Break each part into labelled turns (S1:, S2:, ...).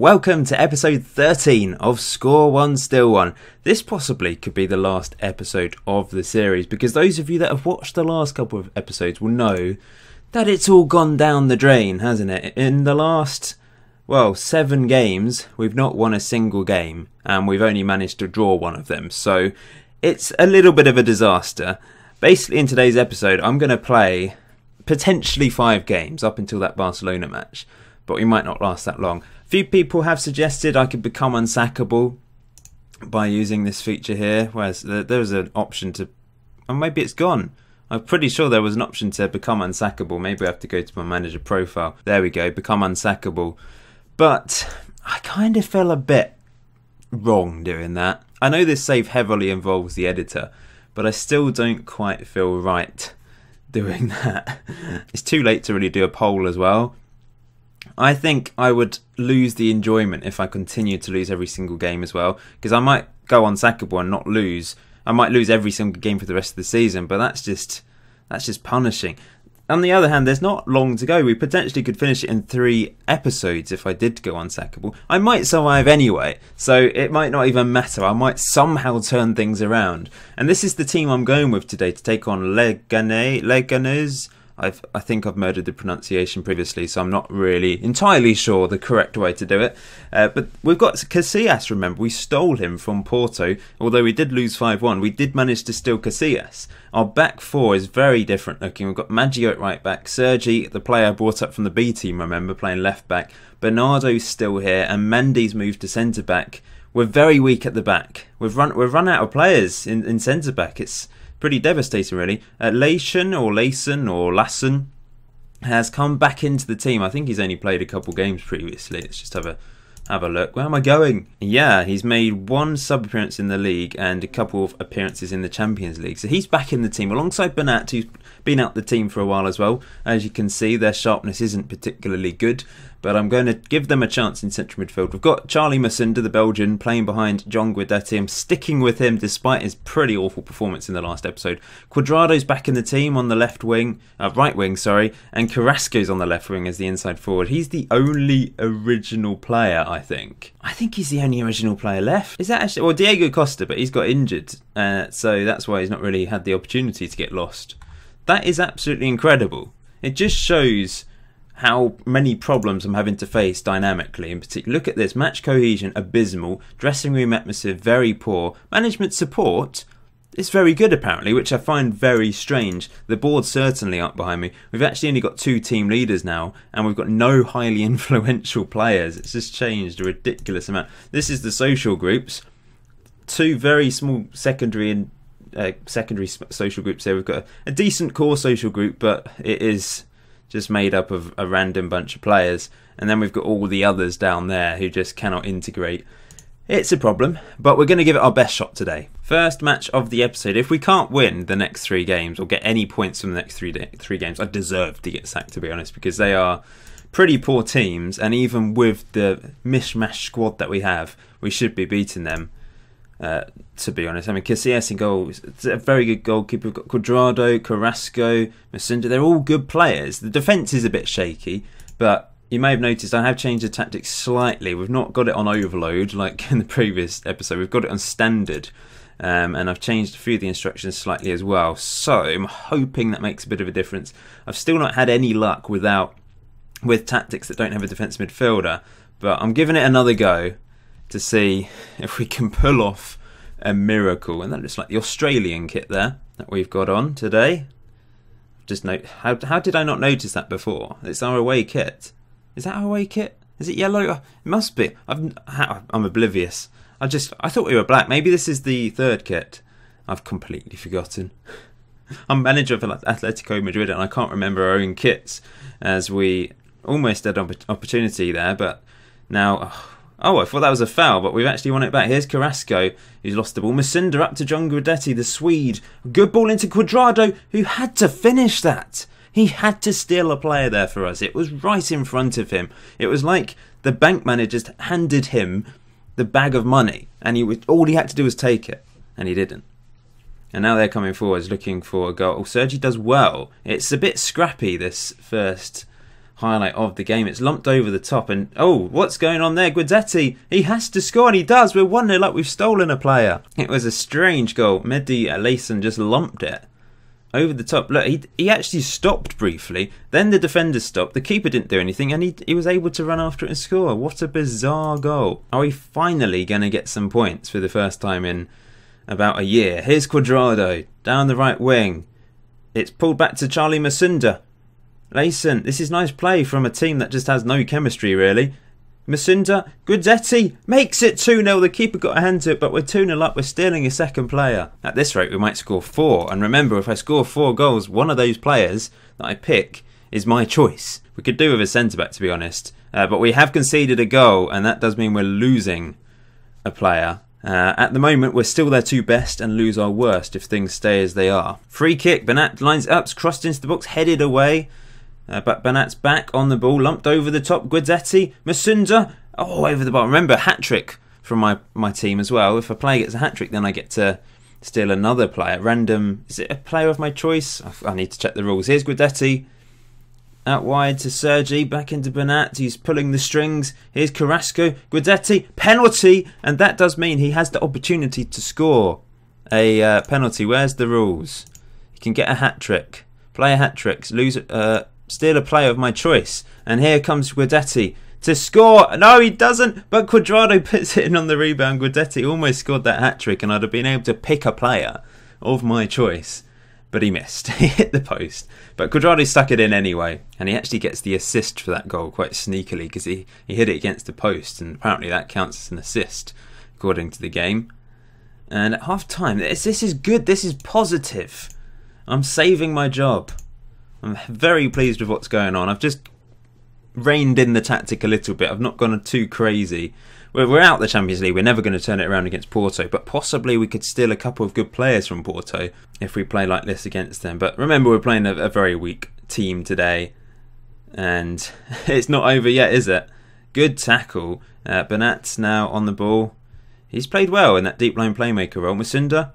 S1: welcome to episode 13 of Score One Still One. This possibly could be the last episode of the series, because those of you that have watched the last couple of episodes will know that it's all gone down the drain, hasn't it? In the last, 7 games, we've not won a single game, and we've only managed to draw one of them, so it's a little bit of a disaster. Basically, in today's episode, I'm going to play potentially 5 games up until that Barcelona match, but we might not last that long. A few people have suggested I could become unsackable by using this feature here, whereas there's an option to, and maybe it's gone. I'm pretty sure there was an option to become unsackable. Maybe I have to go to my manager profile. There we go, become unsackable. But I kind of feel a bit wrong doing that. I know this save heavily involves the editor, but I still don't quite feel right doing that. It's too late to really do a poll as well. I think I would lose the enjoyment if I continued to lose every single game as well, because I might go unsackable and not lose. I might lose every single game for the rest of the season, but that's just punishing. On the other hand, there's not long to go. We potentially could finish it in 3 episodes if I did go unsackable. I might survive anyway, so it might not even matter. I might somehow turn things around. And this is the team I'm going with today to take on Leganés. I think I've murdered the pronunciation previously, so I'm not really entirely sure the correct way to do it. But we've got Casillas, remember. We stole him from Porto. Although we did lose 5-1, we did manage to steal Casillas. Our back 4 is very different looking. We've got Maggio at right back. Sergi, the player brought up from the B team, remember, playing left back. Bernardo's still here, and Mendy's moved to centre back. We're very weak at the back. We've run out of players in centre back. It's pretty devastating, really. Lassen has come back into the team. I think he's only played a couple games previously. Let's just have a look. Where am I going? Yeah, he's made 1 sub-appearance in the league and a couple of appearances in the Champions League. So he's back in the team alongside Bernat, who's been out the team for a while as well. As you can see, their sharpness isn't particularly good, but I'm going to give them a chance in central midfield. We've got Charlie Masunda, the Belgian, playing behind John Guidetti. I'm sticking with him despite his pretty awful performance in the last episode. Cuadrado's back in the team on the right wing, and Carrasco's on the left wing as the inside forward. He's the only original player, I think. I think he's the only original player left. Is that actually? Well, Diego Costa, but he's got injured, so that's why he's not really had the opportunity to get lost. That is absolutely incredible. It just shows how many problems I'm having to face dynamically in particular. Look at this. Match cohesion, abysmal. Dressing room atmosphere, very poor. Management support is very good, apparently, which I find very strange. The board certainly aren't behind me. We've actually only got 2 team leaders now, and we've got no highly influential players. It's just changed a ridiculous amount. This is the social groups. 2 very small secondary social groups here. We've got a decent core social group, but it is just made up of a random bunch of players, and then we've got all the others down there who just cannot integrate. It's a problem, but we're going to give it our best shot today. First match of the episode. If we can't win the next 3 games or get any points from the next 3 games, I deserve to get sacked, to be honest, because they are pretty poor teams, and even with the mishmash squad that we have, we should be beating them. To be honest, I mean, Casillas in goal, it's a very good goalkeeper. We've got Cuadrado, Carrasco, Masunda. They're all good players. The defence is a bit shaky, but you may have noticed I have changed the tactics slightly. We've not got it on overload like in the previous episode. We've got it on standard, and I've changed a few of the instructions slightly as well. So I'm hoping that makes a bit of a difference. I've still not had any luck with tactics that don't have a defence midfielder, but I'm giving it another go to see if we can pull off a miracle. And that looks like the Australian kit there that we've got on today. Just note, how did I not notice that before? It's our away kit. Is that our away kit? Is it yellow? It must be. I'm oblivious. I thought we were black. Maybe this is the 3rd kit. I've completely forgotten. I'm manager of Atletico Madrid and I can't remember our own kits, as we almost had an opportunity there, but now... Oh, I thought that was a foul, but we've actually won it back. Here's Carrasco, who's lost the ball. Masunda up to John Guidetti, the Swede. Good ball into Cuadrado, who had to finish that. He had to steal a player there for us. It was right in front of him. It was like the bank manager just handed him the bag of money, and all he had to do was take it, and he didn't. And now they're coming forwards looking for a goal. Sergi does well. It's a bit scrappy, this first highlight of the game. It's lumped over the top, and oh, what's going on there? Guidetti, he has to score, and he does. We're 1-0 up, we've stolen a player. It was a strange goal. Mehdi Alaysan just lumped it over the top. Look, he actually stopped briefly, then the defender stopped, the keeper didn't do anything, and he was able to run after it and score. What a bizarre goal. Are we finally going to get some points for the first time in about a year? Here's Cuadrado, down the right wing. It's pulled back to Charlie Masunda. Laysan, this is nice play from a team that just has no chemistry really. Masunda, Guidetti makes it 2-0. The keeper got a hand to it, but we're 2-0 up. We're stealing a second player. At this rate, we might score 4. And remember, if I score 4 goals, one of those players that I pick is my choice. We could do with a centre-back, to be honest. But we have conceded a goal, and that does mean we're losing a player. At the moment, we're still their 2 best and lose our worst if things stay as they are. Free kick. Bernat lines up, crossed into the box, headed away. But Bernat's back on the ball, lumped over the top. Guidetti, Masunda, oh, over the bar. Remember, hat-trick from my team as well. If a player gets a hat-trick, then I get to steal another player. Random, is it a player of my choice? I need to check the rules. Here's Guidetti, out wide to Sergi, back into Bernat. He's pulling the strings. Here's Carrasco, Guidetti, penalty, and that does mean he has the opportunity to score a penalty. Where's the rules? You can get a hat-trick, play a hat-trick, steal a player of my choice, and here comes Guidetti to score. No, he doesn't, but Cuadrado puts it in on the rebound. Guidetti almost scored that hat-trick, and I'd have been able to pick a player of my choice, but he missed. He hit the post, but Cuadrado stuck it in anyway, and he actually gets the assist for that goal quite sneakily, because he hit it against the post, and apparently that counts as an assist according to the game. And at half-time, this is good, this is positive. I'm saving my job. I'm very pleased with what's going on. I've just reined in the tactic a little bit. I've not gone too crazy. We're out the Champions League. We're never going to turn it around against Porto, but possibly we could steal a couple of good players from Porto if we play like this against them. But remember, we're playing a very weak team today, and it's not over yet, is it? Good tackle. Bernat's now on the ball. He's played well in that deep line playmaker role. Masunda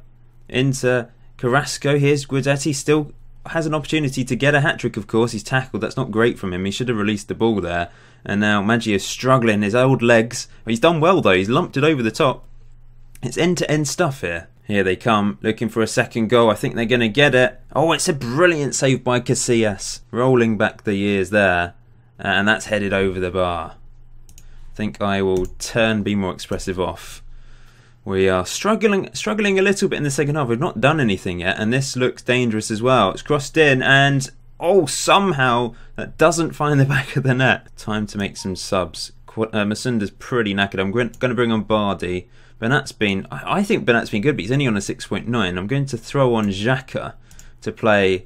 S1: into Carrasco. Here's Guidetti, still has an opportunity to get a hat-trick, of course. He's tackled. That's not great from him. He should have released the ball there. And now Maggio's struggling. His old legs. He's done well, though. He's lumped it over the top. It's end-to-end stuff here. Here they come, looking for a second goal. I think they're going to get it. Oh, it's a brilliant save by Casillas. Rolling back the years there. And that's headed over the bar. I think I will be more expressive off. We are struggling a little bit in the second half. We've not done anything yet, and this looks dangerous as well. It's crossed in, and oh, somehow that doesn't find the back of the net. Time to make some subs. Masunda's pretty knackered. I'm going to bring on Bardi. I think Bernat's been good, but he's only on a 6.9. I'm going to throw on Xhaka to play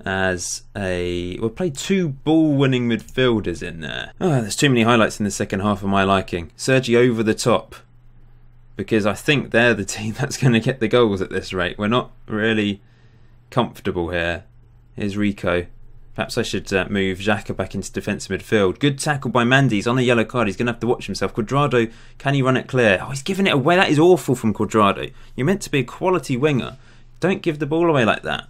S1: as we'll play 2 ball-winning midfielders in there. Oh, there's too many highlights in the second half of my liking. Sergi over the top, because I think they're the team that's going to get the goals at this rate. We're not really comfortable here. Here's Rico. Perhaps I should move Xhaka back into defensive midfield. Good tackle by Mandy. He's on a yellow card. He's going to have to watch himself. Cuadrado, can he run it clear? Oh, he's giving it away. That is awful from Cuadrado. You're meant to be a quality winger. Don't give the ball away like that.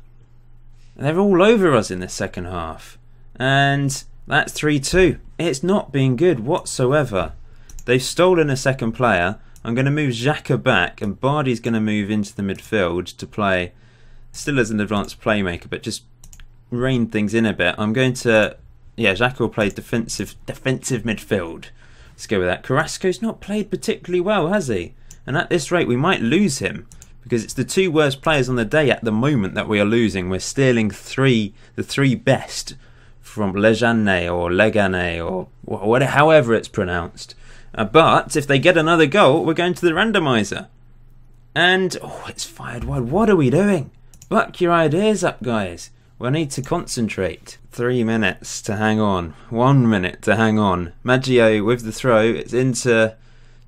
S1: They're all over us in this second half. And that's 3-2. It's not been good whatsoever. They've stolen a second player. I'm going to move Xhaka back, and Bardi's going to move into the midfield to play, still as an advanced playmaker, but just rein things in a bit. I'm going to, Xhaka will play defensive midfield. Let's go with that. Carrasco's not played particularly well, has he? And at this rate, we might lose him, because it's the 2 worst players on the day at the moment that we are losing. We're stealing the 3 best from Leganés or Leganés or whatever, however it's pronounced. But if they get another goal, we're going to the randomizer. And, oh, it's fired wide. What are we doing? Buck your ideas up, guys. We'll need to concentrate. 3 minutes to hang on. 1 minute to hang on. Maggio with the throw. It's into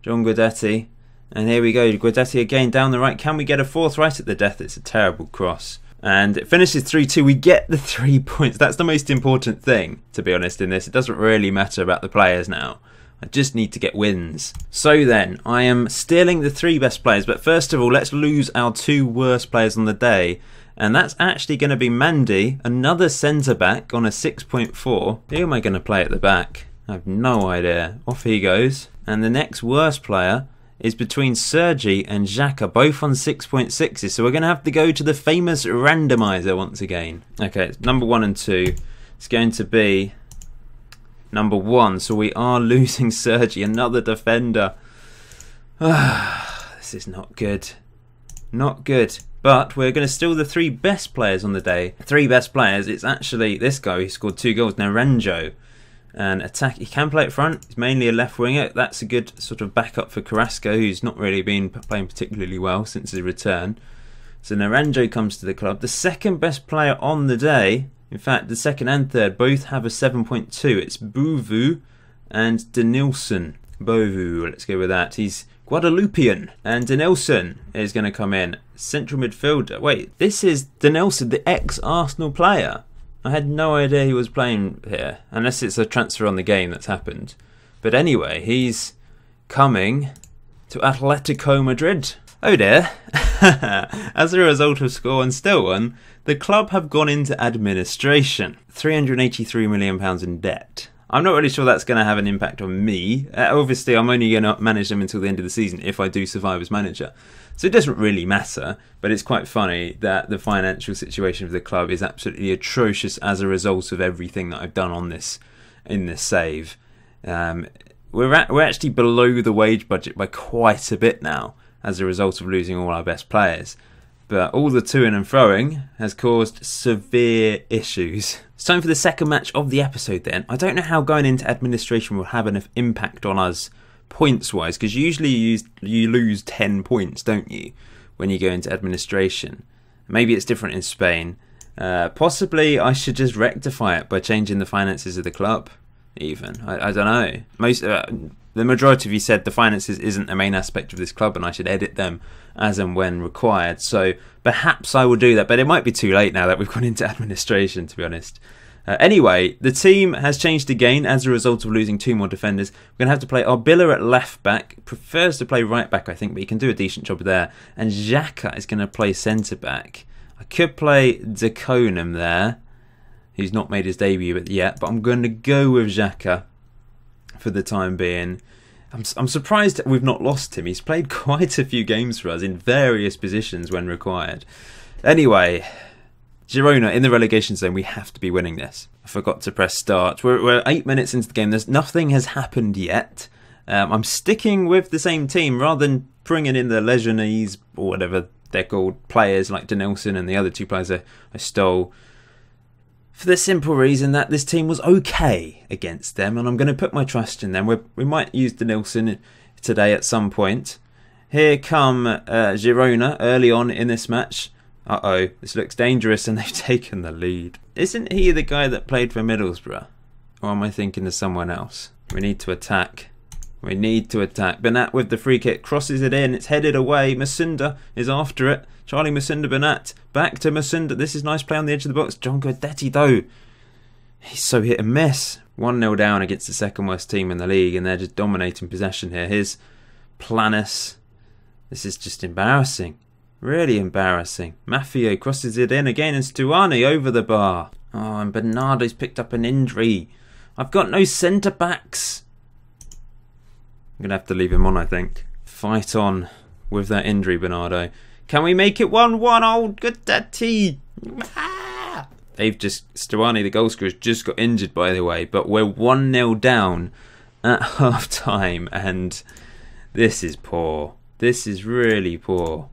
S1: John Guidetti. And here we go. Guidetti again down the right. Can we get a 4th right at the death? It's a terrible cross. And it finishes 3-2. We get the 3 points. That's the most important thing, to be honest, in this. It doesn't really matter about the players now. I just need to get wins. So then, I am stealing the 3 best players, but first of all, let's lose our 2 worst players on the day. And that's actually going to be Mandy, another centre-back on a 6.4. Who am I going to play at the back? I have no idea. Off he goes. And the next worst player is between Sergi and Xhaka, both on 6.6s. So we're going to have to go to the famous randomizer once again. Okay, number 1 and 2. It's going to be number 1. So we are losing Sergi, another defender. This is not good. Not good. But we're going to steal the 3 best players on the day. 3 best players. It's actually this guy who scored 2 goals, Naranjo. And attack, he can play at front. He's mainly a left winger. That's a good sort of backup for Carrasco, who's not really been playing particularly well since his return. So Naranjo comes to the club. The second best player on the day, in fact, the second and third both have a 7.2. It's Bouvu and Denilson. Bouvu, let's go with that. He's Guadalupian. And Denilson is going to come in. Central midfielder. Wait, this is Denilson, the ex-Arsenal player. I had no idea he was playing here, unless it's a transfer on the game that's happened. But anyway, he's coming to Atletico Madrid. Oh dear. As a result of score and still one, the club have gone into administration. £383 million in debt. I'm not really sure that's going to have an impact on me. Obviously, I'm only going to manage them until the end of the season if I do survive as manager. So it doesn't really matter, but it's quite funny that the financial situation of the club is absolutely atrocious as a result of everything that I've done on this in this save. We're actually below the wage budget by quite a bit now as a result of losing all our best players. But all the to-ing and throwing has caused severe issues. It's time for the second match of the episode then. I don't know how going into administration will have an impact on us points-wise, because usually you lose 10 points, don't you, when you go into administration. Maybe it's different in Spain. Possibly I should just rectify it by changing the finances of the club, even. I don't know. The majority of you said the finances isn't the main aspect of this club and I should edit them as and when required. So perhaps I will do that, but it might be too late now that we've gone into administration, to be honest. Anyway, the team has changed again as a result of losing 2 more defenders. We're going to have to play Arbilla at left back. Prefers to play right back, I think, but he can do a decent job there. And Xhaka is going to play centre back. I could play Deconum there, who's not made his debut yet, but I'm going to go with Xhaka for the time being. I'm surprised that we've not lost him. He's played quite a few games for us in various positions when required. Anyway, Girona in the relegation zone. We have to be winning this. I forgot to press start. We're 8 minutes into the game. Nothing has happened yet. I'm sticking with the same team rather than bringing in the Legionnaise or whatever they're called players like Denilson and the other 2 players I stole. For the simple reason that this team was okay against them, and I'm going to put my trust in them. We might use Denilson today at some point. Here come Girona early on in this match. Uh-oh, this looks dangerous and they've taken the lead. Isn't he the guy that played for Middlesbrough? Or am I thinking of someone else? We need to attack. We need to attack. Bernat with the free kick, crosses it in, it's headed away. Masunda is after it. Charlie Masunda, Bernat, back to Masunda. This is nice play on the edge of the box. John Guidetti though, he's so hit and miss. 1-0 down against the second worst team in the league and they're just dominating possession here. Here's Planis. This is just embarrassing. Really embarrassing. Maffio crosses it in again and Stuani over the bar. Oh, and Bernardo's picked up an injury. I've got no centre-backs. I'm going to have to leave him on, I think. Fight on with that injury, Bernardo. Can we make it 1-1? Oh, good daddy. They've just... Stuani, the goal scorer, has just got injured, by the way. But we're 1-0 down at half-time. And this is poor. This is really poor.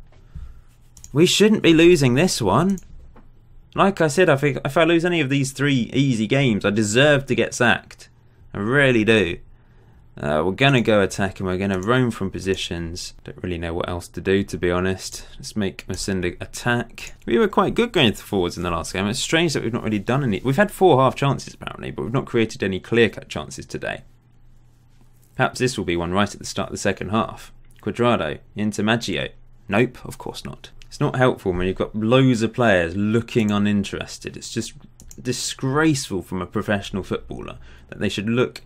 S1: We shouldn't be losing this one. Like I said, I think if I lose any of these 3 easy games, I deserve to get sacked. I really do. We're going to go attack and we're going to roam from positions. Don't really know what else to do, to be honest. Let's make Masunda attack. We were quite good going forwards in the last game. It's strange that we've not really done any. We've had 4 half chances apparently, but we've not created any clear-cut chances today. Perhaps this will be one right at the start of the second half. Cuadrado into Maggio. Nope, of course not. It's not helpful when you've got loads of players looking uninterested. It's just disgraceful from a professional footballer that they should look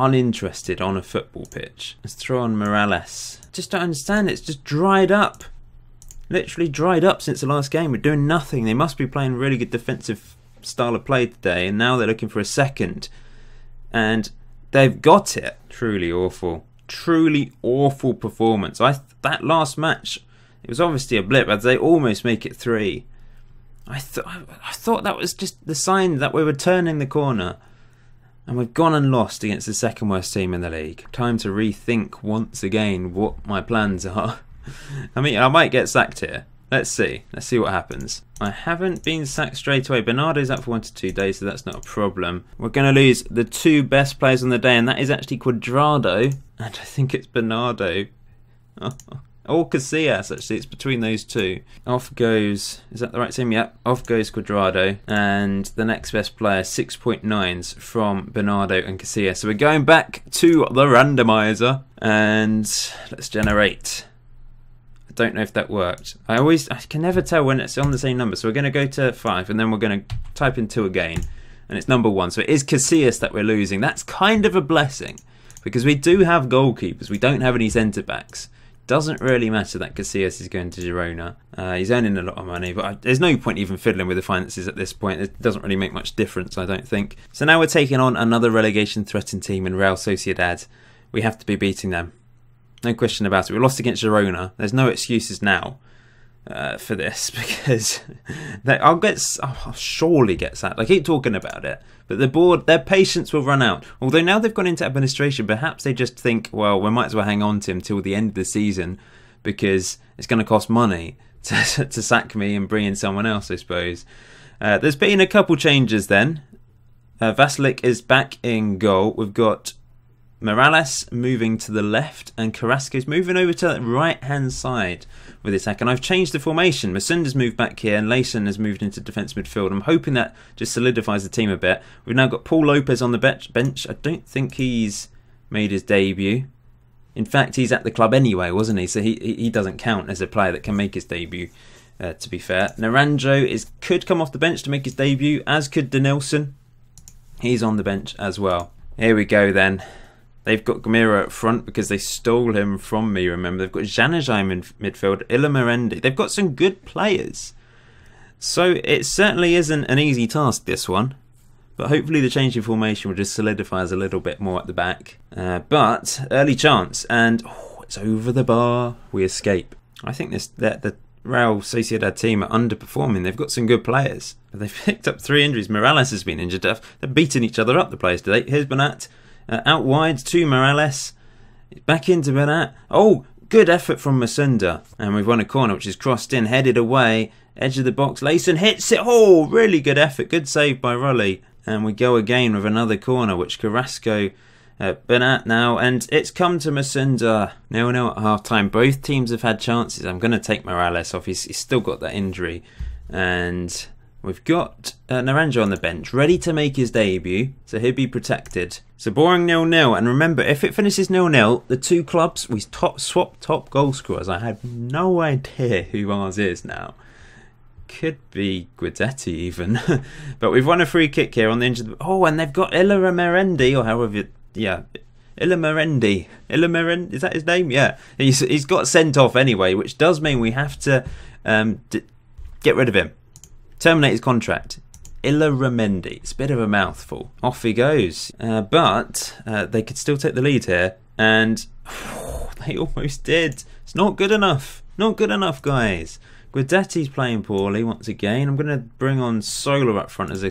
S1: uninterested on a football pitch. Let's throw on Morales. Just don't understand it. It's just dried up. Literally dried up since the last game. We're doing nothing. They must be playing really good defensive style of play today, and now they're looking for a second. And they've got it. Truly awful. Truly awful performance. That last match, it was obviously a blip, as they almost make it 3. I thought that was just the sign that we were turning the corner. And we've gone and lost against the second worst team in the league. Time to rethink once again what my plans are. I mean, I might get sacked here. Let's see. Let's see what happens. I haven't been sacked straight away. Bernardo's out for 1 to 2 days, so that's not a problem. We're going to lose the 2 best players on the day, and that is actually Cuadrado, and I think it's Bernardo. Or Casillas, actually. It's between those 2. Off goes... Is that the right team? Yep. Off goes Cuadrado. And the next best player, 6.9s from Bernardo and Casillas. So we're going back to the randomizer. And let's generate. I don't know if that worked. I can never tell when it's on the same number. So we're going to go to 5. And then we're going to type in 2 again. And it's number 1. So it is Casillas that we're losing. That's kind of a blessing. Because we do have goalkeepers. We don't have any centre-backs. Doesn't really matter that Casillas is going to Girona. He's earning a lot of money, but there's no point even fiddling with the finances at this point. It doesn't really make much difference, I don't think. So now we're taking on another relegation-threatened team in Real Sociedad. We have to be beating them. No question about it. We lost against Girona. There's no excuses now for this, because I'll surely get sacked. I keep talking about it, but the board, their patience will run out. Although now they've gone into administration, perhaps they just think, well, we might as well hang on to him till the end of the season, because it's going to cost money to sack me and bring in someone else, I suppose. There's been a couple changes then. Vasilik is back in goal. We've got Morales moving to the left, and Carrasco's moving over to the right-hand side with the attack. And I've changed the formation. Masunda's moved back here, and Layson has moved into defence midfield. I'm hoping that just solidifies the team a bit. We've now got Paul Lopez on the bench. I don't think he's made his debut. In fact, he's at the club anyway, wasn't he? So he doesn't count as a player that can make his debut, to be fair. Naranjo could come off the bench to make his debut, as could Denilson. He's on the bench as well. Here we go then. They've got Gamira up front because they stole him from me, remember. They've got Januzaj in midfield, Ilimerendi. They've got some good players. So it certainly isn't an easy task, this one. But hopefully the change in formation will just solidify us a little bit more at the back. But early chance, and it's over the bar. We escape. I think the Real Sociedad team are underperforming. They've got some good players, but they've picked up 3 injuries. Morales has been injured. They're beating each other up, the players today. Here's Bernat. Out wide to Morales. Back into Bernat. Oh, good effort from Masunda. And we've won a corner which is crossed in, headed away. Edge of the box. Layson hits it. Oh, really good effort. Good save by Rulli. And we go again with another corner which Carrasco, Bernat now. And it's come to Masunda. 0-0 at half time. Both teams have had chances. I'm going to take Morales off. He's still got that injury. And we've got Naranjo on the bench, ready to make his debut, so he'll be protected. So boring 0-0, and remember, if it finishes 0-0, the 2 clubs, we swap top goal scorers. I have no idea who ours is now. Could be Guidetti even. But we've won a free kick here on the injured... Oh, and they've got Ilimerendi, or however... Yeah, Ilimerendi. Ilimerendi, is that his name? Yeah. He's got sent off anyway, which does mean we have to get rid of him. Terminate his contract. Ilimerendi. It's a bit of a mouthful. Off he goes. But they could still take the lead here. And they almost did. It's not good enough. Not good enough, guys. Guidetti's playing poorly once again. I'm going to bring on Solar up front as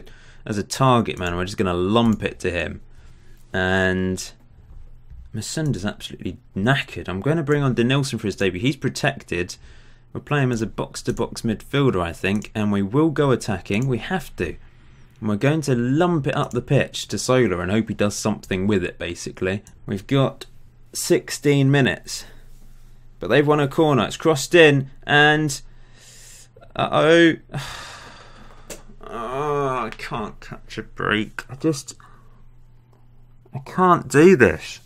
S1: a target man. We're just going to lump it to him. And Masunda's absolutely knackered. I'm going to bring on Denilson for his debut. He's protected. We'll play him as a box-to-box midfielder, I think, and we will go attacking. We have to. And we're going to lump it up the pitch to Solar and hope he does something with it, basically. We've got 16 minutes. But they've won a corner. It's crossed in, and... Uh-oh. Oh, I can't catch a break. I can't do this.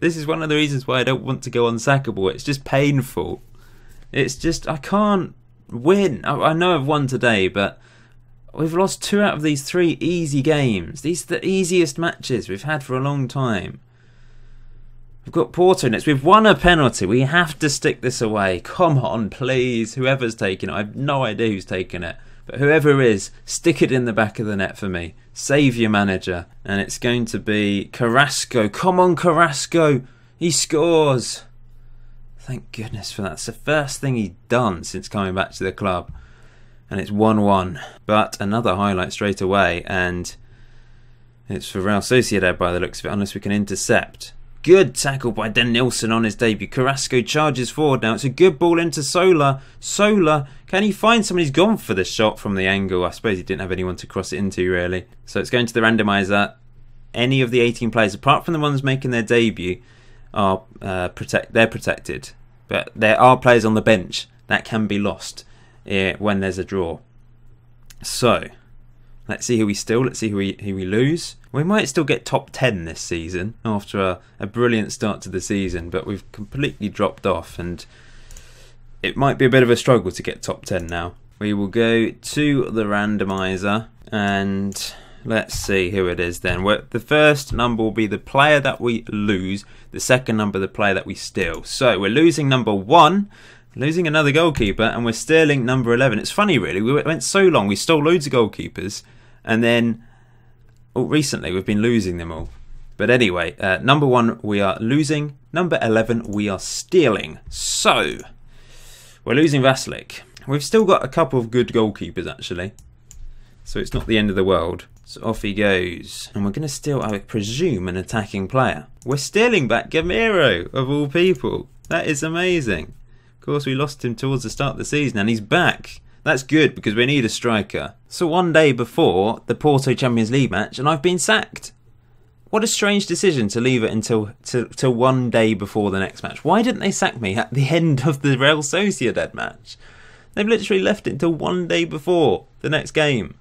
S1: This is one of the reasons why I don't want to go unsackable. It's just painful. It's just, I can't win. I know I've won today, but We've lost 2 out of these 3 easy games. These are the easiest matches we've had for a long time. We've got Porto next. We've won a penalty. We have to stick this away. Come on, please. Whoever's taken it. I have no idea who's taken it. But whoever is, stick it in the back of the net for me. Save your manager. And it's going to be Carrasco. Come on, Carrasco. He scores. Thank goodness for that. It's the first thing he's done since coming back to the club. And it's 1-1. But another highlight straight away. And it's for Real Sociedad by the looks of it, unless we can intercept. Good tackle by Den Nilsson on his debut. Carrasco charges forward now. It's a good ball into Sola. Sola, can he find someone? He's gone for the shot from the angle. I suppose he didn't have anyone to cross it into, really. So it's going to the randomiser. Any of the 18 players, apart from the ones making their debut, are they're protected. But there are players on the bench that can be lost when there's a draw. So let's see who we steal. Let's see who we lose. We might still get top 10 this season after a brilliant start to the season, but we've completely dropped off and it might be a bit of a struggle to get top 10 now. We will go to the randomiser and let's see who it is then. The first number will be the player that we lose, the second number the player that we steal. So we're losing number 1, losing another goalkeeper, and we're stealing number 11. It's funny really, we went so long, we stole loads of goalkeepers and then recently we've been losing them all. But anyway, number 1 we are losing, number 11 we are stealing. So we're losing Vasilik. We've still got a couple of good goalkeepers actually, so it's not the end of the world. So off he goes, and we're going to steal, I presume, an attacking player. We're stealing back Gamero of all people. That is amazing. Of course we lost him towards the start of the season and he's back. That's good because we need a striker. So one day before the Porto Champions League match and I've been sacked. What a strange decision to leave it until one day before the next match. Why didn't they sack me at the end of the Real Sociedad match? They've literally left it until one day before the next game.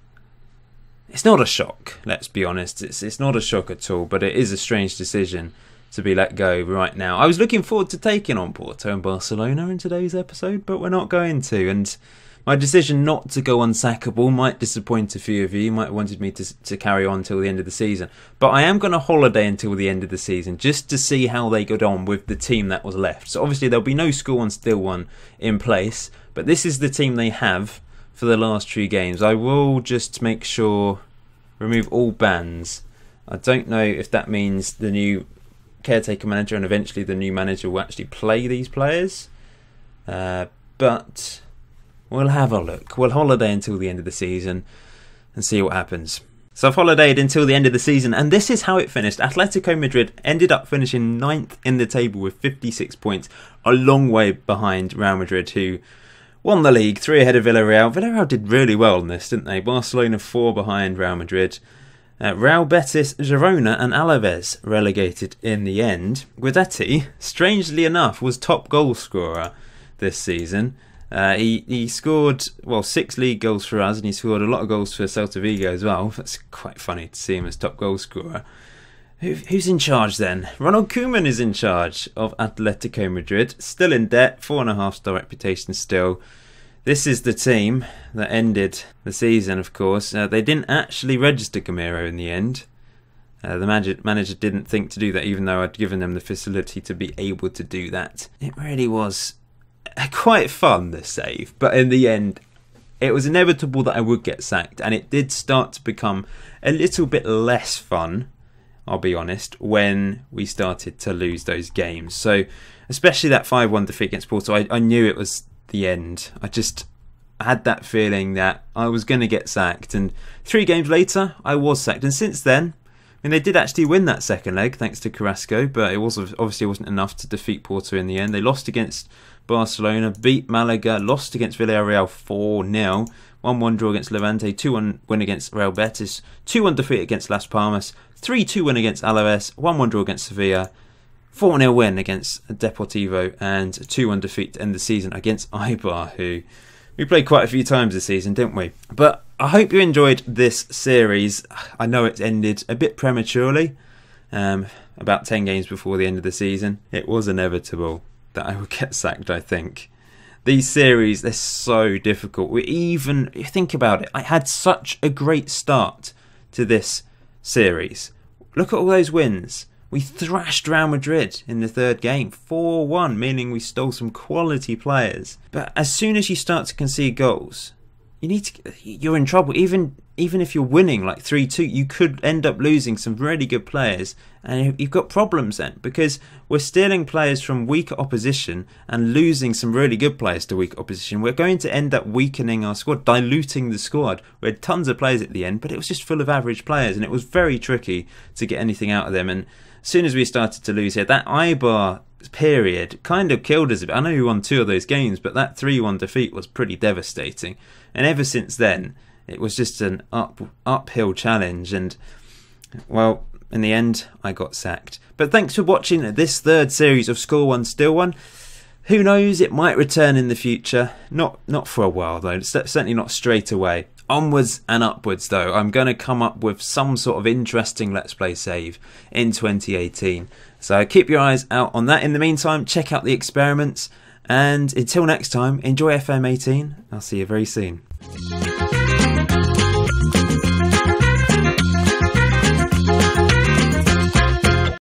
S1: It's not a shock, let's be honest. It's not a shock at all, but it is a strange decision to be let go right now. I was looking forward to taking on Porto and Barcelona in today's episode, but we're not going to. And my decision not to go unsackable might disappoint a few of you. You might have wanted me to carry on until the end of the season. But I am going to holiday until the end of the season just to see how they got on with the team that was left. So obviously there'll be no Score One Steal One in place. But this is the team they have for the last 3 games. I will just make sure, remove all bans. I don't know if that means the new caretaker manager and eventually the new manager will actually play these players. But we'll have a look. We'll holiday until the end of the season and see what happens. So I've holidayed until the end of the season, and this is how it finished. Atletico Madrid ended up finishing 9th in the table with 56 points, a long way behind Real Madrid, who won the league, 3 ahead of Villarreal. Villarreal did really well in this, didn't they? Barcelona 4 behind Real Madrid. Real Betis, Girona and Alaves relegated in the end. Guidetti, strangely enough, was top goal scorer this season. He scored 6 league goals for us, and he scored a lot of goals for Celta Vigo as well. That's quite funny to see him as top goal scorer. Who's in charge then? Ronald Koeman is in charge of Atletico Madrid. Still in debt, 4.5-star reputation still. This is the team that ended the season, of course. They didn't actually register Gamero in the end. The manager didn't think to do that, even though I'd given them the facility to be able to do that. It really was quite fun, this save, but in the end it was inevitable that I would get sacked, and it did start to become a little bit less fun, I'll be honest, when we started to lose those games. So especially that 5-1 defeat against Porto, I knew it was the end. I had that feeling that I was going to get sacked, and 3 games later I was sacked. And since then, I mean, they did actually win that second leg thanks to Carrasco, but it obviously wasn't enough to defeat Porto in the end. They lost against Barcelona, beat Malaga, lost against Villarreal 4-0, 1-1 draw against Levante, 2-1 win against Real Betis, 2-1 defeat against Las Palmas, 3-2 win against Alaves, 1-1 draw against Sevilla, 4-0 win against Deportivo, and 2-1 defeat to end the season against Eibar, who we played quite a few times this season, didn't we? But I hope you enjoyed this series. I know it ended a bit prematurely, about 10 games before the end of the season. It was inevitable that I would get sacked, I think. These series, they're so difficult. Think about it, I had such a great start to this series. Look at all those wins. We thrashed Real Madrid in the third game, 4-1, meaning we stole some quality players. But as soon as you start to concede goals, you're in trouble. Even if you're winning like 3-2, you could end up losing some really good players, and you've got problems then, because we're stealing players from weaker opposition and losing some really good players to weak opposition. We're going to end up weakening our squad, diluting the squad. We had tons of players at the end, but it was just full of average players, and it was very tricky to get anything out of them. And as soon as we started to lose here, that Eibar period kind of killed us a bit. I know we won 2 of those games, but that 3-1 defeat was pretty devastating. And ever since then, it was just an uphill challenge. And, well, in the end, I got sacked. But thanks for watching this third series of Score One, Still One. Who knows, it might return in the future. Not for a while, though. Certainly not straight away. Onwards and upwards, though. I'm going to come up with some sort of interesting Let's Play save in 2018. So keep your eyes out on that. In the meantime, check out the experiments. And until next time, enjoy FM18. I'll see you very soon.